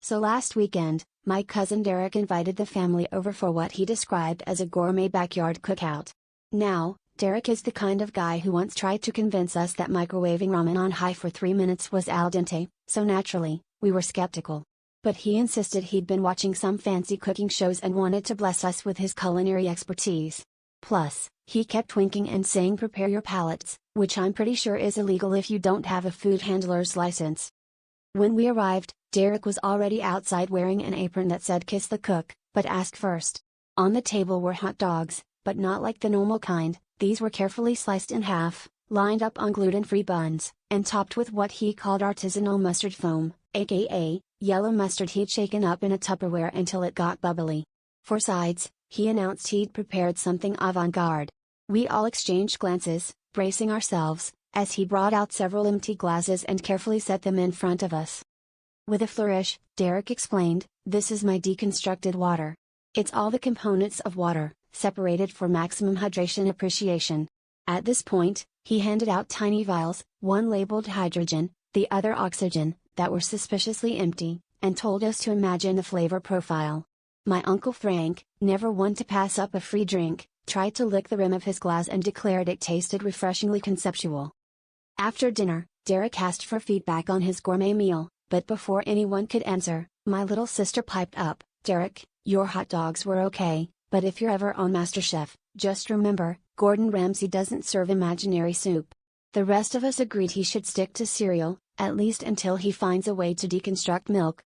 So last weekend, my cousin Derek invited the family over for what he described as a gourmet backyard cookout. Now, Derek is the kind of guy who once tried to convince us that microwaving ramen on high for 3 minutes was al dente, so naturally, we were skeptical. But he insisted he'd been watching some fancy cooking shows and wanted to bless us with his culinary expertise. Plus, he kept winking and saying prepare your palates, which I'm pretty sure is illegal if you don't have a food handler's license. When we arrived, Derek was already outside wearing an apron that said kiss the cook, but ask first. On the table were hot dogs, but not like the normal kind. These were carefully sliced in half, lined up on gluten-free buns, and topped with what he called artisanal mustard foam, aka, yellow mustard he'd shaken up in a Tupperware until it got bubbly. For sides, he announced he'd prepared something avant-garde. We all exchanged glances, bracing ourselves, as he brought out several empty glasses and carefully set them in front of us. With a flourish, Derek explained, "This is my deconstructed water. It's all the components of water, separated for maximum hydration appreciation." At this point, he handed out tiny vials, one labeled hydrogen, the other oxygen, that were suspiciously empty, and told us to imagine the flavor profile. My Uncle Frank, never one to pass up a free drink, tried to lick the rim of his glass and declared it tasted refreshingly conceptual. After dinner, Derek asked for feedback on his gourmet meal, but before anyone could answer, my little sister piped up, "Derek, your hot dogs were okay, but if you're ever on MasterChef, just remember, Gordon Ramsay doesn't serve imaginary soup." The rest of us agreed he should stick to cereal, at least until he finds a way to deconstruct milk,